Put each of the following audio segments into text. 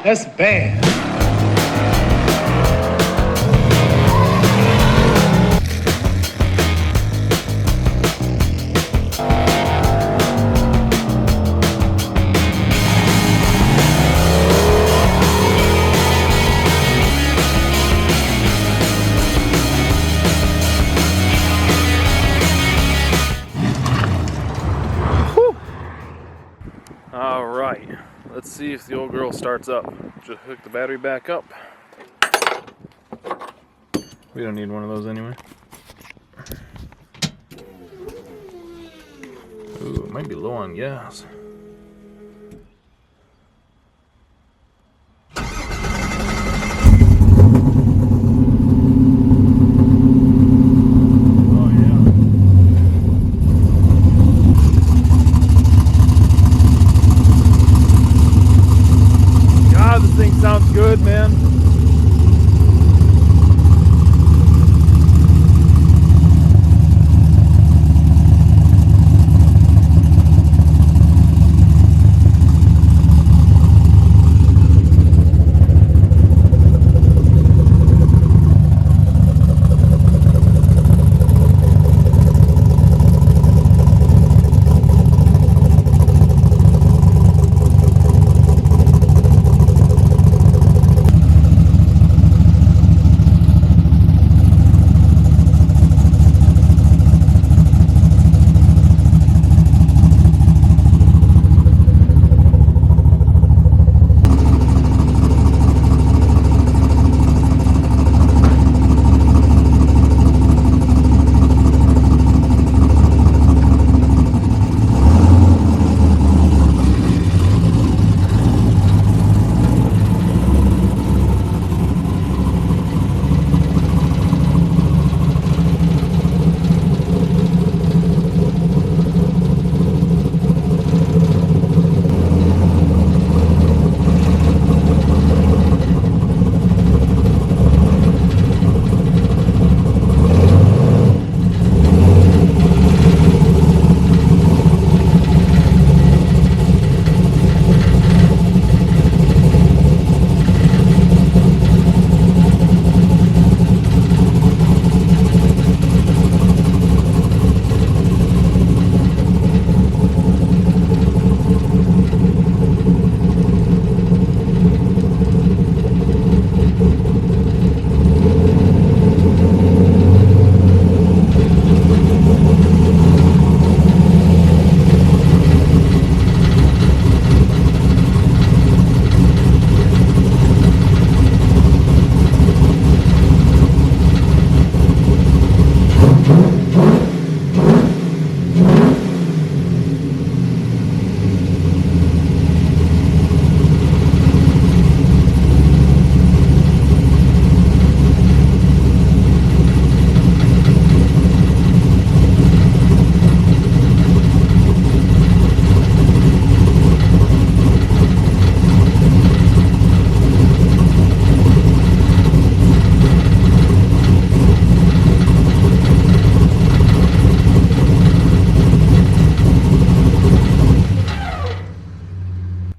That's bad. All right, let's see if the old girl starts up. Just hook the battery back up. We don't need one of those anyway. Ooh, it might be low on gas. Sounds good, man.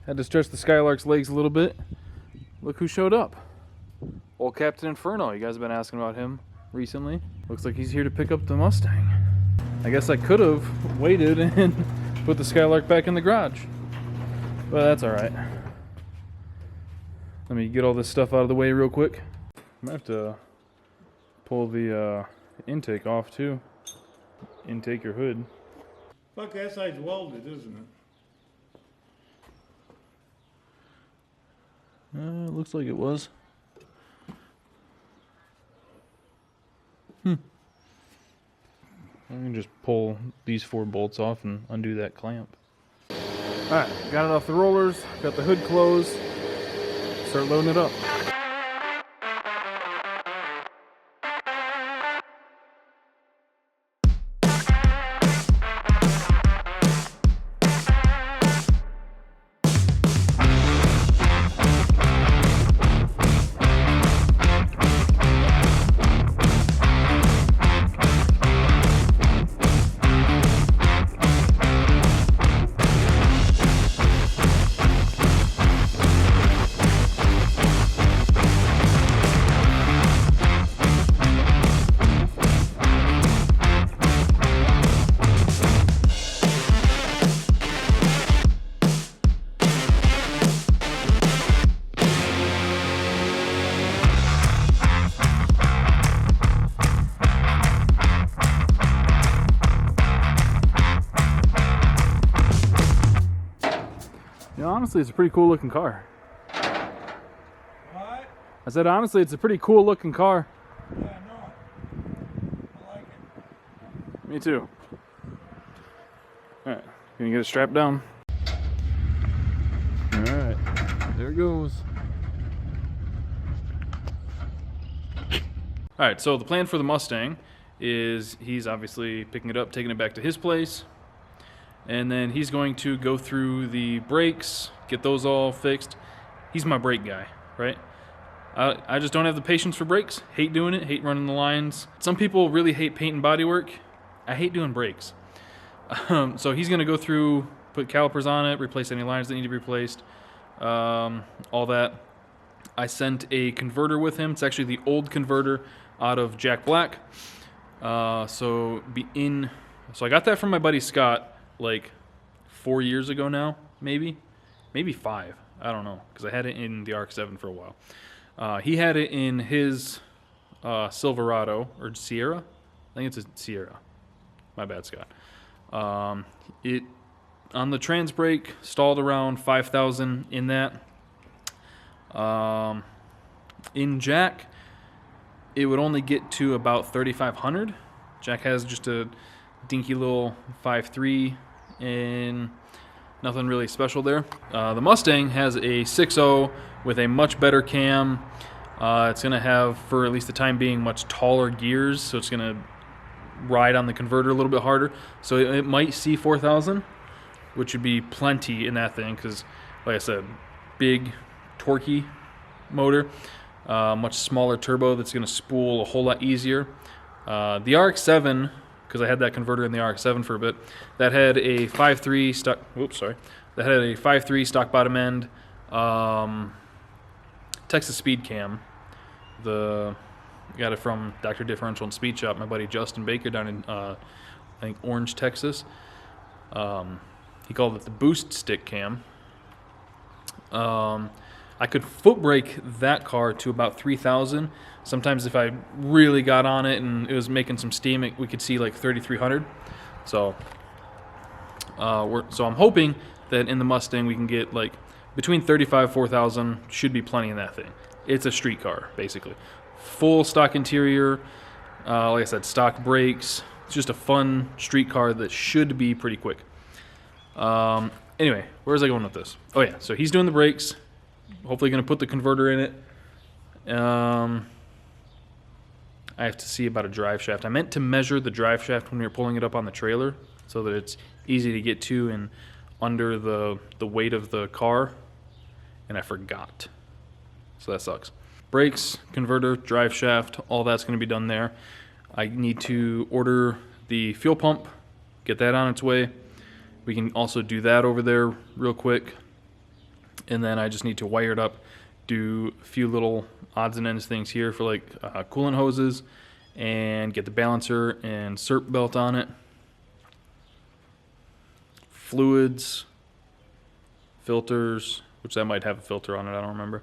Had to stretch the Skylark's legs a little bit. Look who showed up. Old Captain Inferno. You guys have been asking about him recently. Looks like he's here to pick up the Mustang. I guess I could have waited and put the Skylark back in the garage. But that's alright. Let me get all this stuff out of the way real quick. I might have to pull the intake off too. Intake your hood. Fuck, that side's welded, isn't it? It looks like it was. I can just pull these 4 bolts off and undo that clamp. Alright, got it off the rollers, got the hood closed. Start loading it up. honestly, it's a pretty cool looking car. What? I said, honestly, it's a pretty cool looking car. Yeah, I know it. I like it. Me too. Alright, gonna get it strapped down. Alright, there it goes. Alright, so the plan for the Mustang is he's obviously picking it up, taking it back to his place, and then he's going to go through the brakes, get those all fixed. He's my brake guy, right? I just don't have the patience for brakes. Hate doing it, hate running the lines. Some people really hate paint and body work. I hate doing brakes. So he's going to go through, put calipers on it, replace any lines that need to be replaced, all that. I sent a converter with him. It's actually the old converter out of Jack Black. So I got that from my buddy Scott like 4 years ago now, maybe 5. I don't know, because I had it in the RX-7 for a while. He had it in his Silverado or Sierra. I think it's a Sierra. My bad, Scott. It on the trans brake stalled around 5,000 in that. In Jack, it would only get to about 3,500. Jack has just a dinky little 5.3 and nothing really special there. The Mustang has a 6.0 with a much better cam. It's going to have, for at least the time being, much taller gears, so it's going to ride on the converter a little bit harder. So it might see 4,000, which would be plenty in that thing because, like I said, big, torquey motor, much smaller turbo that's going to spool a whole lot easier. The RX-7, because I had that converter in the RX-7 for a bit, that had a 5.3 stock. Whoops, sorry. That had a 5.3 stock bottom end, Texas Speed Cam. Got it from Dr. Differential and Speed Shop. My buddy Justin Baker down in I think Orange, Texas. He called it the Boost Stick Cam. I could foot brake that car to about 3,000. Sometimes if I really got on it and it was making some steam, we could see like 3,300. So I'm hoping that in the Mustang we can get like between 35, 4,000 should be plenty in that thing. It's a street car, basically. Full stock interior, like I said, stock brakes. It's just a fun street car that should be pretty quick. Anyway, where was I going with this? Oh yeah, so he's doing the brakes. Hopefully going to put the converter in it. I have to see about a drive shaft. I meant to measure the drive shaft when we were pulling it up on the trailer so that it's easy to get to and under the weight of the car, and I forgot. So that sucks. Brakes, converter, drive shaft, all that's going to be done there. I need to order the fuel pump, get that on its way. We can also do that over there real quick. And then I just need to wire it up, do a few little odds and ends things here for like coolant hoses, and get the balancer and SERP belt on it. Fluids, filters, which that might have a filter on it, I don't remember.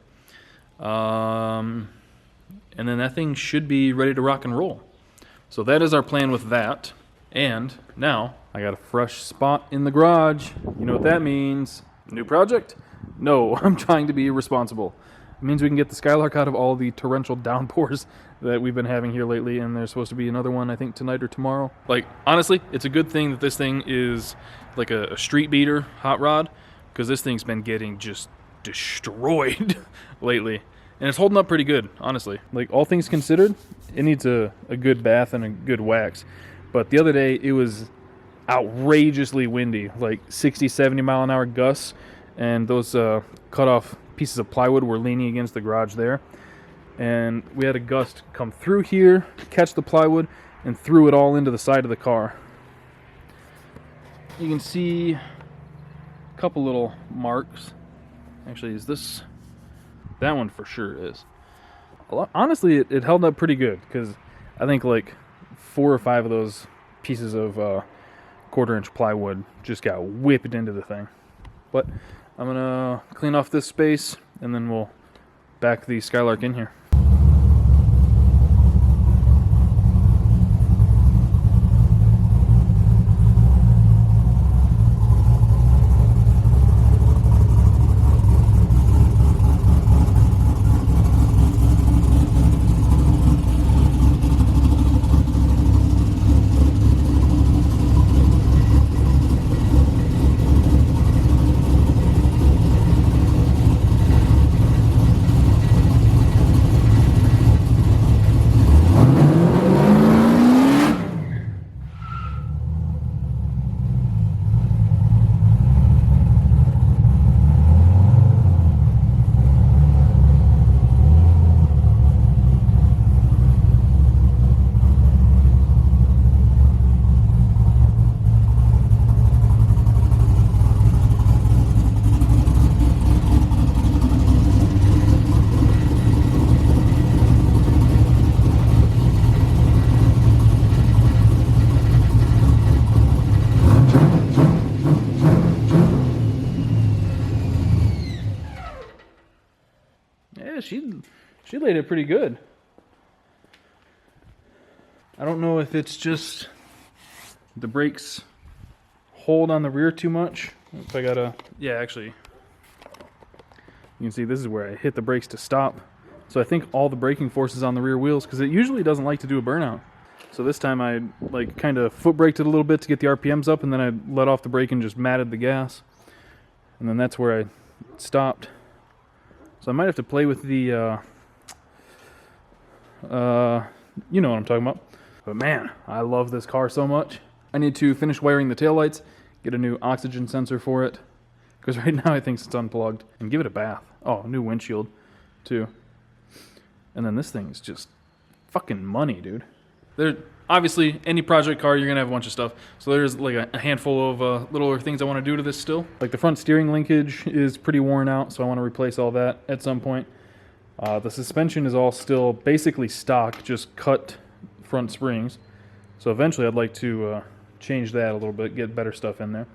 And then that thing should be ready to rock and roll. So that is our plan with that. And now I got a fresh spot in the garage. You know what that means? New project? No, I'm trying to be responsible. It means we can get the Skylark out of all the torrential downpours that we've been having here lately, and there's supposed to be another one, I think, tonight or tomorrow. Like, honestly, it's a good thing that this thing is like a street beater hot rod, because this thing's been getting just destroyed lately. And it's holding up pretty good, honestly. Like, all things considered, it needs a good bath and a good wax. But the other day, it was outrageously windy, like 60, 70 mile an hour gusts, and those cut off pieces of plywood were leaning against the garage there. And we had a gust come through here, catch the plywood, and threw it all into the side of the car. You can see a couple little marks. Actually, is this? That one for sure is. Honestly, it held up pretty good, because I think like 4 or 5 of those pieces of 1/4-inch plywood just got whipped into the thing. But I'm gonna clean off this space, and then we'll back the Skylark in here. She laid it pretty good. I don't know if it's just the brakes hold on the rear too much. If I gotta, yeah, actually, you can see this is where I hit the brakes to stop. So I think all the braking force is on the rear wheels because it usually doesn't like to do a burnout. So this time I like kind of foot braked it a little bit to get the RPMs up, and then I let off the brake and just matted the gas. And then that's where I stopped. So I might have to play with the, you know what I'm talking about. But man, I love this car so much. I need to finish wiring the taillights, get a new oxygen sensor for it, because right now I think it's unplugged, and give it a bath. Oh, new windshield, too. And then this thing's just fucking money, dude. There, obviously, any project car, you're gonna have a bunch of stuff. So there's like a handful of little things I want to do to this still. Like the front steering linkage is pretty worn out, so I want to replace all that at some point. The suspension is all still basically stock, just cut front springs. So eventually I'd like to change that a little bit, get better stuff in there.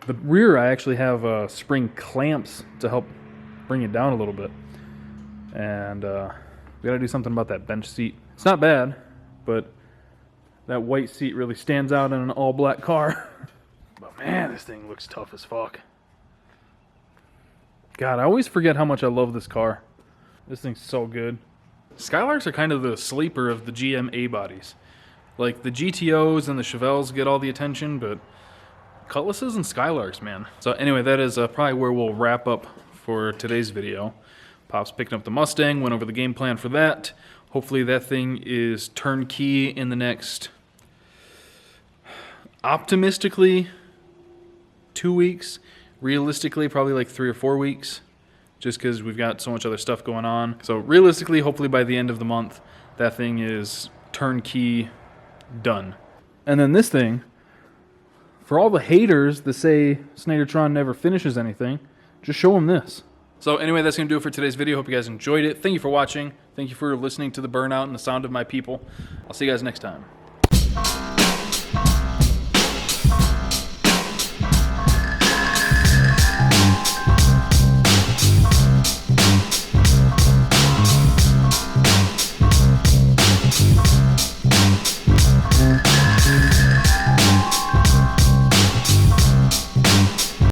The rear, I actually have spring clamps to help bring it down a little bit. And we gotta do something about that bench seat. It's not bad, but that white seat really stands out in an all-black car. But man, this thing looks tough as fuck. God, I always forget how much I love this car. This thing's so good. Skylarks are kind of the sleeper of the GM A-bodies. Like, the GTOs and the Chevelles get all the attention, but Cutlasses and Skylarks, man. So anyway, that is probably where we'll wrap up for today's video. Pop's picking up the Mustang, went over the game plan for that. Hopefully that thing is turnkey in the next, optimistically, 2 weeks. Realistically, probably like 3 or 4 weeks, just because we've got so much other stuff going on. So realistically, hopefully by the end of the month, that thing is turnkey done. And then this thing, for all the haters that say Snydertron never finishes anything, just show them this. So anyway, that's going to do it for today's video. Hope you guys enjoyed it. Thank you for watching. Thank you for listening to the burnout and the sound of my people. I'll see you guys next time.